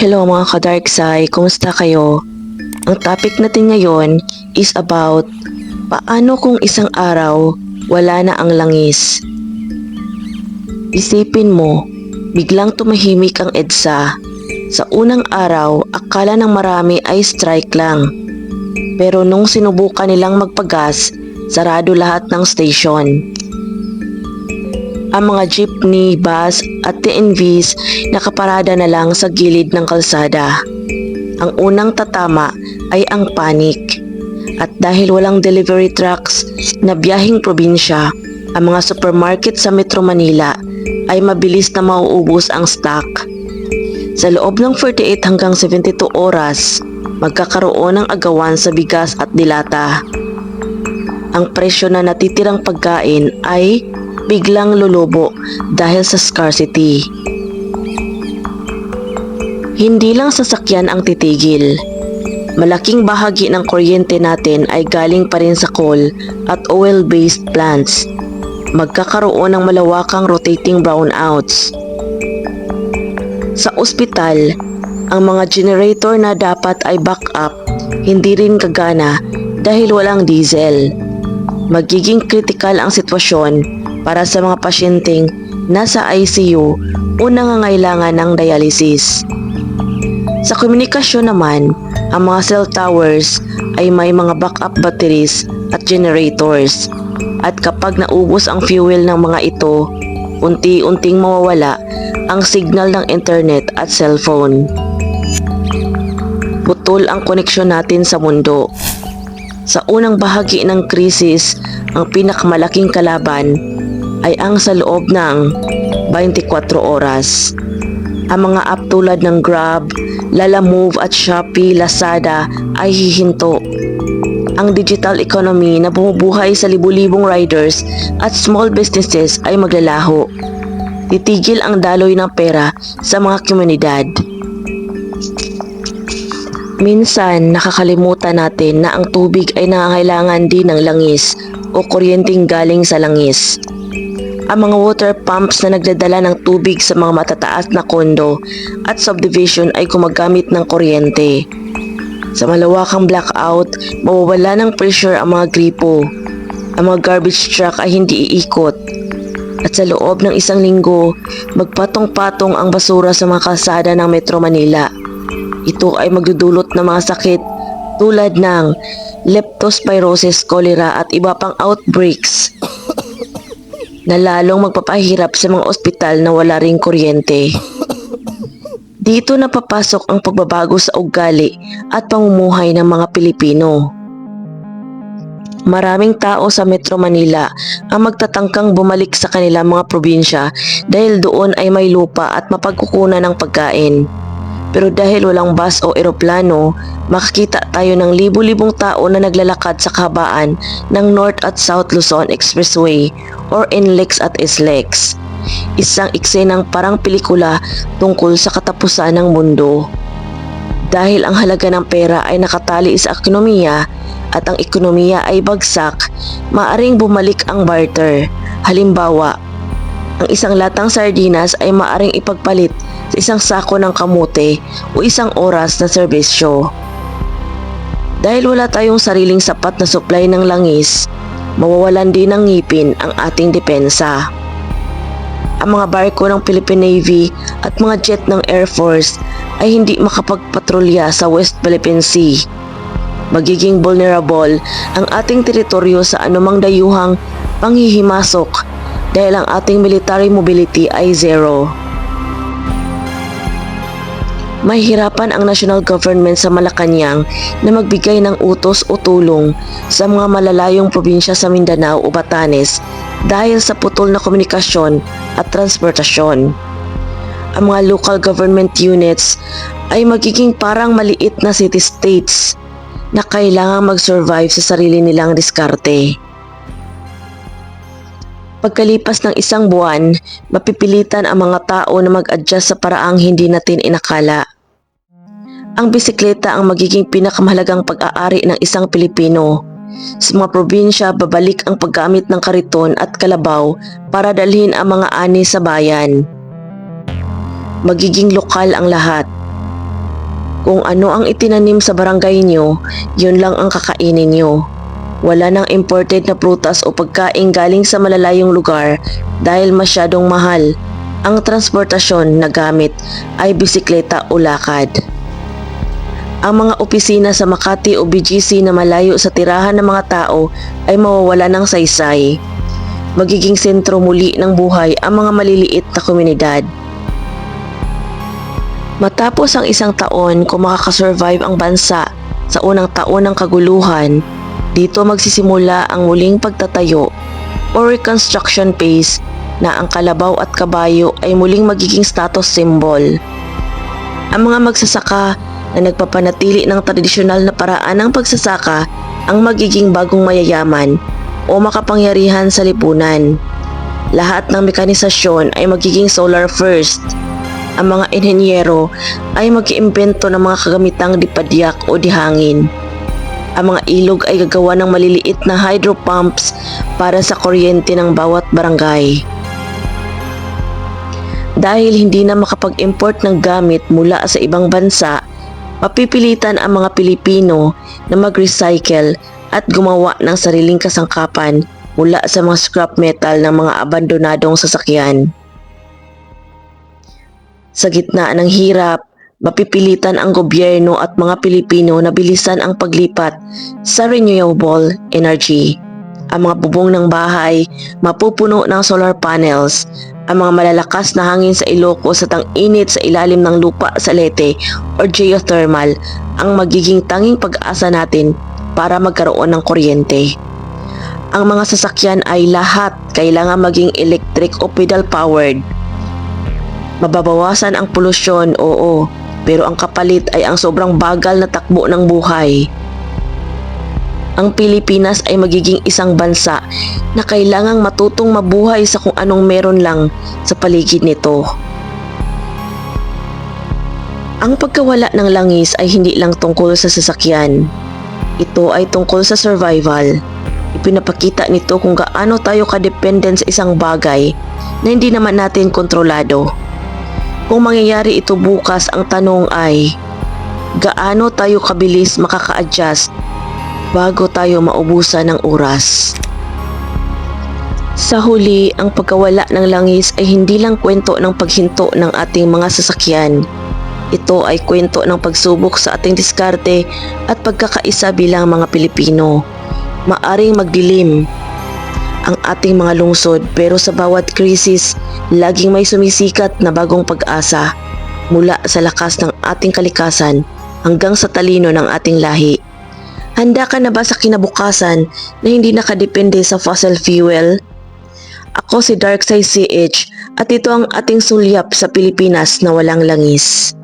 Hello mga ka-dark side, kumusta kayo? Ang topic natin ngayon is about paano kung isang araw wala na ang langis. Isipin mo, biglang tumahimik ang EDSA. Sa unang araw, akala ng marami ay strike lang. Pero nung sinubukan nilang magpagas, sarado lahat ng station. Ang mga jeepney, bus at TNVs nakaparada na lang sa gilid ng kalsada. Ang unang tatama ay ang panic. At dahil walang delivery trucks na biyaheng probinsya, ang mga supermarket sa Metro Manila ay mabilis na mauubos ang stock. Sa loob ng 48 hanggang 72 oras, magkakaroon ng agawan sa bigas at dilata. Ang presyo na natitirang pagkain ay biglang lulubo dahil sa scarcity. Hindi lang sasakyan ang titigil. Malaking bahagi ng kuryente natin ay galing pa rin sa coal at oil-based plants. Magkakaroon ng malawakang rotating brownouts. Sa ospital, ang mga generator na dapat ay backup hindi rin gagana dahil walang diesel. Magiging critical ang sitwasyon para sa mga pasyenteng nasa ICU o nangangailangan ng dialysis. Sa komunikasyon naman, ang mga cell towers ay may mga backup batteries at generators. At kapag naubos ang fuel ng mga ito, unti-unting mawawala ang signal ng internet at cellphone. Putol ang koneksyon natin sa mundo. Sa unang bahagi ng krisis, ang pinakamalaking kalaban ay ang sa loob ng 24 oras. Ang mga app tulad ng Grab, Lalamove at Shopee, Lazada ay hihinto. Ang digital economy na bumubuhay sa libu-libong riders at small businesses ay maglalaho. Titigil ang daloy ng pera sa mga komunidad. Minsan nakakalimutan natin na ang tubig ay nangangailangan din ng langis o kuryenteng galing sa langis. Ang mga water pumps na nagdadala ng tubig sa mga matataas na kondo at subdivision ay gumagamit ng kuryente. Sa malawakang blackout, mawawala ng pressure ang mga gripo. Ang mga garbage truck ay hindi iikot. At sa loob ng isang linggo, magpatong-patong ang basura sa mga kalsada ng Metro Manila. Ito ay magdudulot ng mga sakit tulad ng leptospirosis, cholera at iba pang outbreaks na lalong magpapahirap sa mga ospital na wala ring kuryente. Dito na papasok ang pagbabago sa ugali at pamumuhay ng mga Pilipino. Maraming tao sa Metro Manila ang magtatangkang bumalik sa kanilang mga probinsya dahil doon ay may lupa at mapagkukunan ng pagkain. Pero dahil walang bus o eroplano, makikita tayo ng libu-libong tao na naglalakad sa kahabaan ng North at South Luzon Expressway or NLEX at SLEX. Isang eksenang parang pelikula tungkol sa katapusan ng mundo. Dahil ang halaga ng pera ay nakatali sa ekonomiya at ang ekonomiya ay bagsak, maaring bumalik ang barter. Halimbawa, ang isang latang sardinas ay maaring ipagpalit sa isang sako ng kamote o isang oras na serbisyo. Dahil wala tayong sariling sapat na supply ng langis, mawawalan din ng ngipin ang ating depensa. Ang mga barko ng Philippine Navy at mga jet ng Air Force ay hindi makapagpatrolya sa West Philippine Sea. Magiging vulnerable ang ating teritoryo sa anumang dayuhang panghihimasok dahil ang ating military mobility ay zero. Mahihirapan ang national government sa Malacanang na magbigay ng utos o tulong sa mga malalayong probinsya sa Mindanao o Batanes dahil sa putol na komunikasyon at transportasyon. Ang mga local government units ay magiging parang maliit na city-states na kailangang mag-survive sa sarili nilang diskarte. Pagkalipas ng isang buwan, mapipilitan ang mga tao na mag-adjust sa paraang hindi natin inakala. Ang bisikleta ang magiging pinakamahalagang pag-aari ng isang Pilipino. Sa mga probinsya, babalik ang paggamit ng kariton at kalabaw para dalhin ang mga ani sa bayan. Magiging lokal ang lahat. Kung ano ang itinanim sa barangay nyo, yun lang ang kakainin nyo. Wala nang imported na prutas o pagkain galing sa malalayong lugar dahil masyadong mahal. Ang transportasyon na gamit ay bisikleta o lakad. Ang mga opisina sa Makati o BGC na malayo sa tirahan ng mga tao ay mawawala ng saysay. Magiging sentro muli ng buhay ang mga maliliit na komunidad. Matapos ang isang taon kung makakasurvive ang bansa sa unang taon ng kaguluhan, dito magsisimula ang muling pagtatayo o reconstruction phase na ang kalabaw at kabayo ay muling magiging status symbol. Ang mga magsasaka na nagpapanatili ng tradisyonal na paraan ng pagsasaka ang magiging bagong mayayaman o makapangyarihan sa lipunan. Lahat ng mekanisasyon ay magiging solar first. Ang mga inhenyero ay mag-iimbento ng mga kagamitang dipadyak o dihangin. Ang mga ilog ay gagawa ng maliliit na hydro pumps para sa kuryente ng bawat barangay. Dahil hindi na makapag-import ng gamit mula sa ibang bansa, mapipilitan ang mga Pilipino na mag-recycle at gumawa ng sariling kasangkapan mula sa mga scrap metal ng mga abandonadong sasakyan. Sa gitna ng hirap, mapipilitan ang gobyerno at mga Pilipino na bilisan ang paglipat sa renewable energy. Ang mga bubong ng bahay mapupuno ng solar panels. Ang mga malalakas na hangin sa Ilocos at ang init sa ilalim ng lupa sa Leyte or geothermal ang magiging tanging pag-asa natin para magkaroon ng kuryente. Ang mga sasakyan ay lahat kailangan maging electric o pedal powered. Mababawasan ang polusyon, oo, pero ang kapalit ay ang sobrang bagal na takbo ng buhay. Ang Pilipinas ay magiging isang bansa na kailangang matutong mabuhay sa kung anong meron lang sa paligid nito. Ang pagkawala ng langis ay hindi lang tungkol sa sasakyan. Ito ay tungkol sa survival. Ipinapakita nito kung gaano tayo kadependent sa isang bagay na hindi naman natin kontrolado. Kung mangyayari ito bukas, ang tanong ay, gaano tayo kabilis makaka-adjust bago tayo maubusan ng oras? Sa huli, ang pagkawala ng langis ay hindi lang kwento ng paghinto ng ating mga sasakyan. Ito ay kwento ng pagsubok sa ating diskarte at pagkakaisa bilang mga Pilipino. Maaring magdilim ang ating mga lungsod, pero sa bawat krisis, laging may sumisikat na bagong pag-asa mula sa lakas ng ating kalikasan hanggang sa talino ng ating lahi. Handa ka na ba sa kinabukasan na hindi nakadepende sa fossil fuel? Ako si Darkside CH at ito ang ating sulyap sa Pilipinas na walang langis.